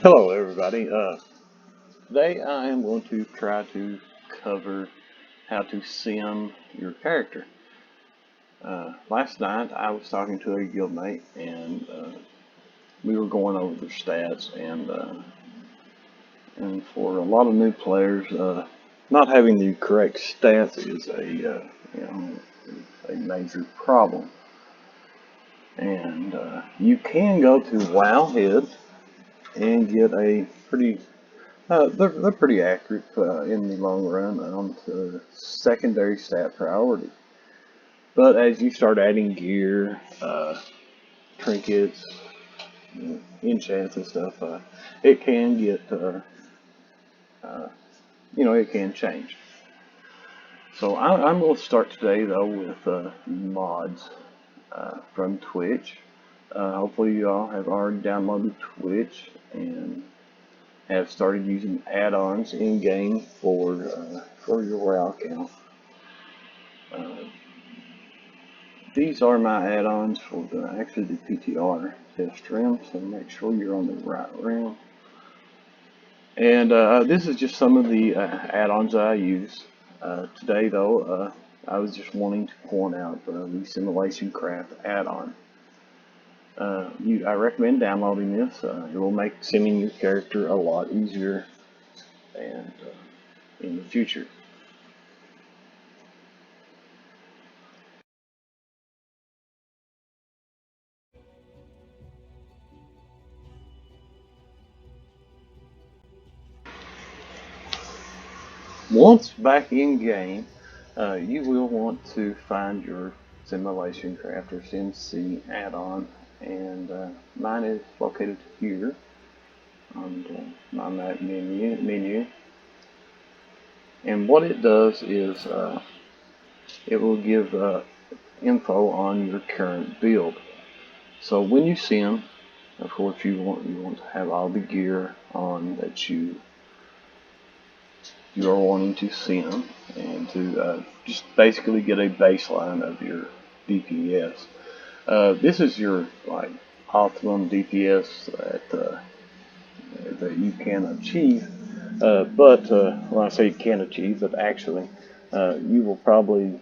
Hello, everybody. Today I am going to try to cover how to sim your character. Last night I was talking to a guildmate and we were going over their stats and for a lot of new players, not having the correct stats is a major problem. And you can go to WoW and get a pretty they're pretty accurate in the long run on the secondary stat priority. But as you start adding gear, trinkets, enchants and stuff, it can get, uh, it can change. So I'm going to start today though with mods from Twitch. Hopefully you all have already downloaded Twitch and have started using add-ons in game for your WoW account. Uh, these are my add-ons for actually the PTR test realm, so make sure you're on the right realm. And this is just some of the add-ons I use. Today though, I was just wanting to point out the Simulation Craft add-on. I recommend downloading this. It will make simming your character a lot easier and in the future. Once back in game, you will want to find your Simulation Craft or SimC add-on, and mine is located here on that menu. And what it does is it will give info on your current build. So when you sim, of course you want to have all the gear on that you are wanting to sim and to just basically get a baseline of your DPS. This is your optimum DPS that you can achieve. But when I say you can achieve, but actually you can probably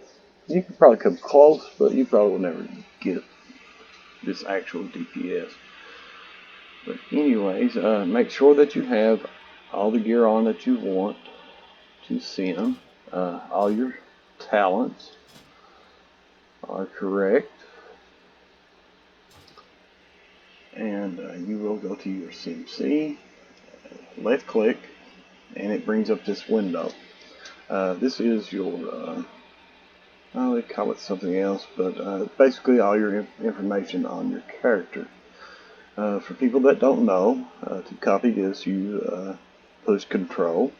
come close, but you probably will never get this actual DPS. But anyways, make sure that you have all the gear on that you want to sim. All your talents are correct. And you will go to your SimC, left click, and it brings up this window. This is your, they call it something else, but basically all your information on your character. For people that don't know, to copy this, you push Control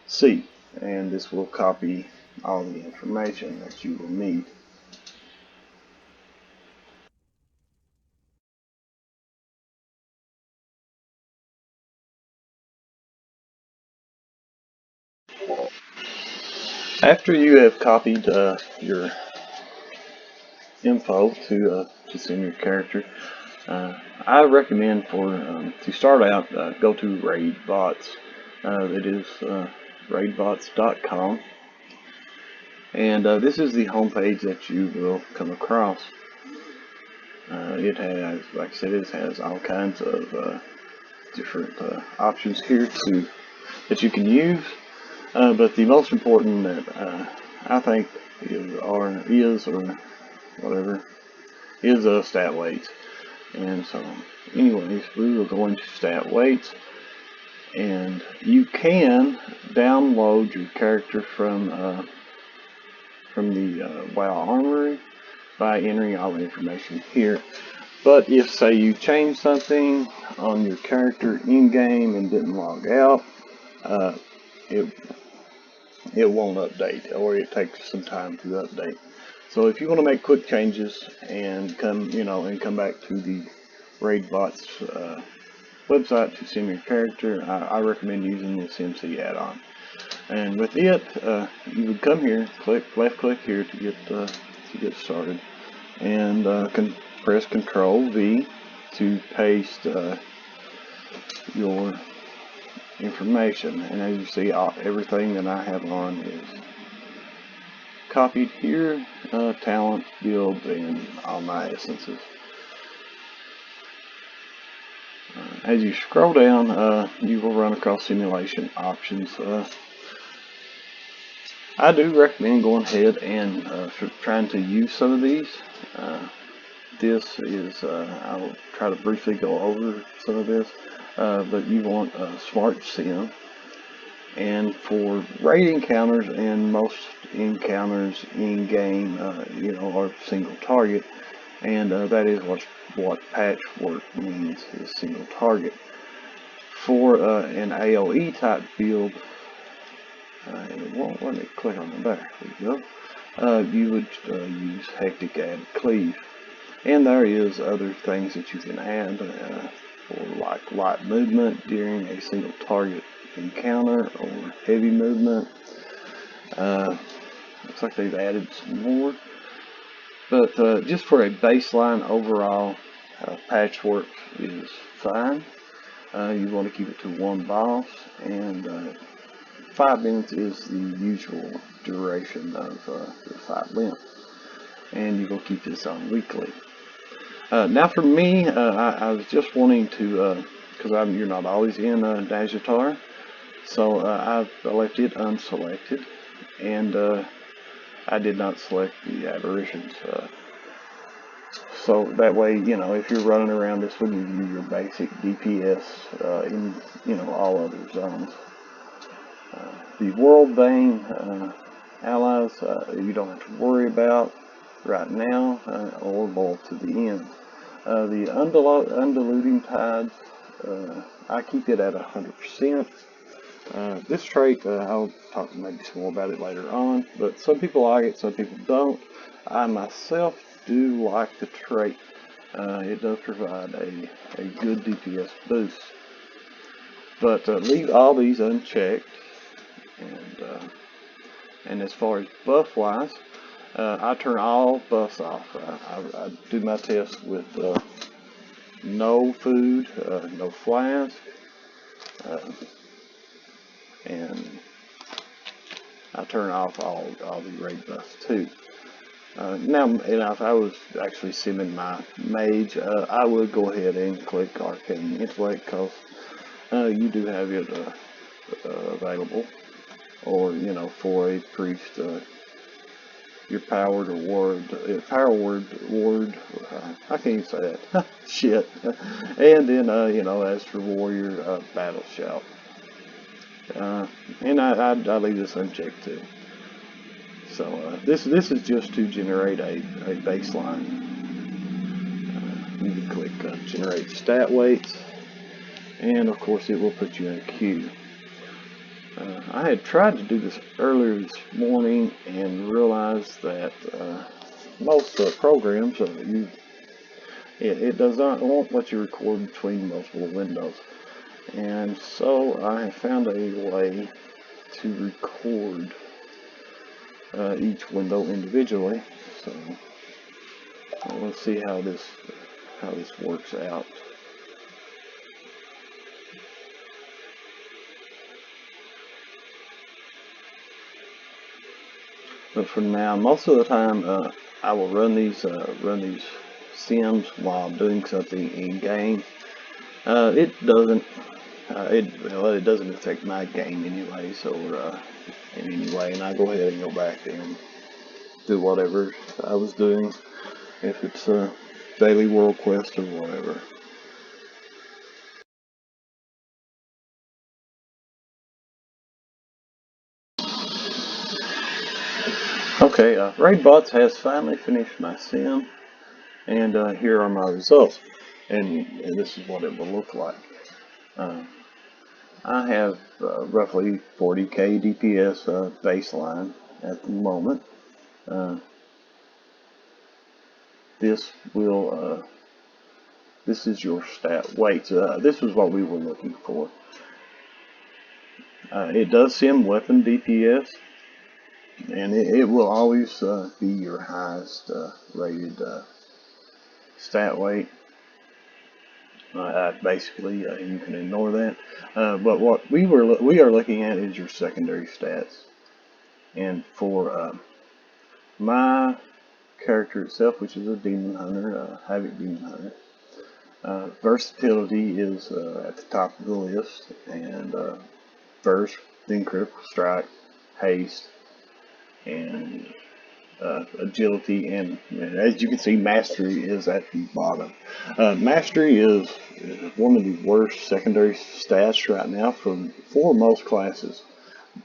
C, and this will copy all the information that you will need. After you have copied your info to sim your character, I recommend to start out, go to RaidBots. It is raidbots.com, and this is the homepage that you will come across. It has, like I said, it has all kinds of different options here that you can use. But the most important that I think is stat weights. And so, anyways, we will go into stat weights, and you can download your character from the WoW Armory by entering all the information here. But if, say, you change something on your character in game and didn't log out, it won't update, or it takes some time to update. So if you want to make quick changes and come back to the RaidBots website to sim your character, I recommend using the SimC add-on. And with it, you would come here, left click here to get started, and press Control V to paste your information. And as you see, everything that I have on is copied here, talent, build, and all my essences. As you scroll down, you will run across simulation options. I do recommend going ahead and trying to use some of these. This is, I'll try to briefly go over some of this, but you want a smart sim. And for raid encounters and most encounters in game, are single target, and that is what patchwork means, is single target. For an AOE type build, and it won't let me click on it. There we go. You would use hectic add cleave, and there is other things that you can add for like light movement during a single target encounter or heavy movement. Looks like they've added some more, but just for a baseline overall, patchwork is fine. You want to keep it to one boss, and 5 minutes is the usual duration of the fight length, and you will keep this on weekly. Now for me, I was just wanting to, because you're not always in Dajatar, so I left it unselected, and I did not select the aberrations. So that way, if you're running around, this will give you your basic DPS in, all other zones. The World Bane allies, you don't have to worry about right now, or boil to the end. The undiluting tides, I keep it at 100%. This trait, I'll talk maybe some more about it later on, but some people like it, some people don't. I myself do like the trait. It does provide a good DPS boost. But leave all these unchecked. And as far as buff wise, I turn all buffs off. I do my test with no food, no flask, and I turn off all the raid buffs too. Now, if I was actually simming my mage, I would go ahead and click Arcane Intellect, because you do have it available. Or, for a priest, your powered or ward, I can't even say that, shit. And then, as for warrior, battle shout. And I leave this unchecked too. So this is just to generate a baseline. You can click generate stat weights, and of course it will put you in a queue. I had tried to do this earlier this morning and realized that most programs, it does not won't let you record between multiple windows. And so I have found a way to record each window individually. So let's see how this works out. But for now, most of the time, I will run these sims while doing something in game. It doesn't affect my game anyway. So in any way, and I go ahead and go back and do whatever I was doing, if it's a daily world quest or whatever. Okay, RaidBots has finally finished my sim, and here are my results, and this is what it will look like. I have roughly 40k DPS baseline at the moment. This is your stat weights. This is what we were looking for. It does sim weapon DPS, and it will always be your highest rated stat weight. Basically, you can ignore that. But what we are looking at is your secondary stats. And for my character itself, which is a demon hunter, Havoc demon hunter, versatility is at the top of the list, and burst, then critical strike, haste, and agility, and as you can see, mastery is at the bottom. Mastery is one of the worst secondary stats right now for most classes,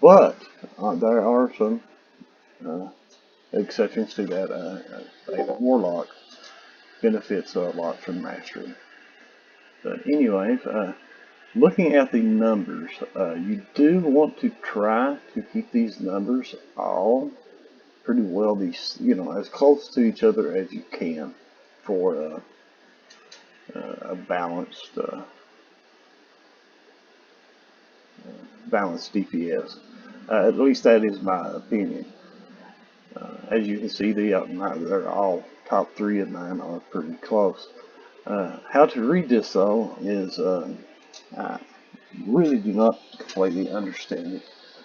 but there are some exceptions to that. A warlock benefits a lot from mastery. But anyways, looking at the numbers, you do want to try to keep these numbers all pretty well, as close to each other as you can for a balanced DPS. At least that is my opinion. As you can see, they're all top 3 of mine are pretty close. How to read this though is I really do not completely understand it.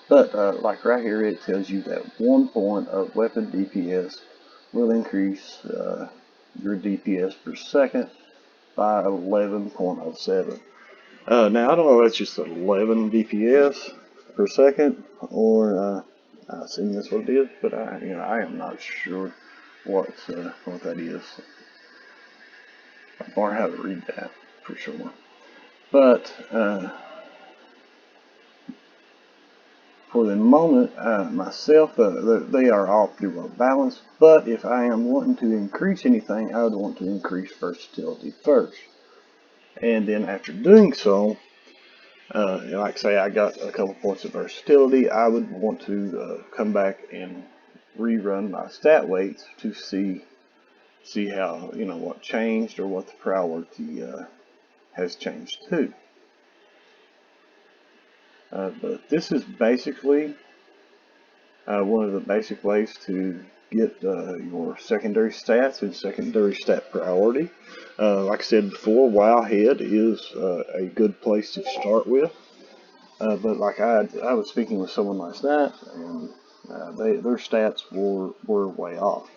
But like right here, it tells you that 1 point of weapon DPS will increase your DPS per second by 11.07. Now I don't know if that's just 11 DPS per second or I assume that's what it is, but I am not sure what that is or how to read that for sure. But for the moment, myself, they are all pretty well balanced. But if I am wanting to increase anything, I would want to increase versatility first. And then after doing so, like say I got a couple points of versatility, I would want to come back and rerun my stat weights to see how, what changed or what the priority has changed to. But this is basically one of the basic ways to get your secondary stats and secondary stat priority. Like I said before, Wowhead is a good place to start with. But like I was speaking with someone last night, and their stats were way off.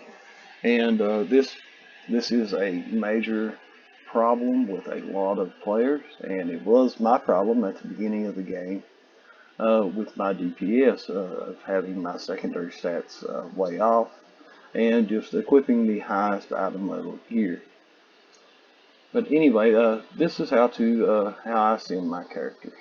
And this is a major problem with a lot of players, and it was my problem at the beginning of the game. With my DPS of having my secondary stats way off and just equipping the highest item level gear. But anyway, this is how I send my characters.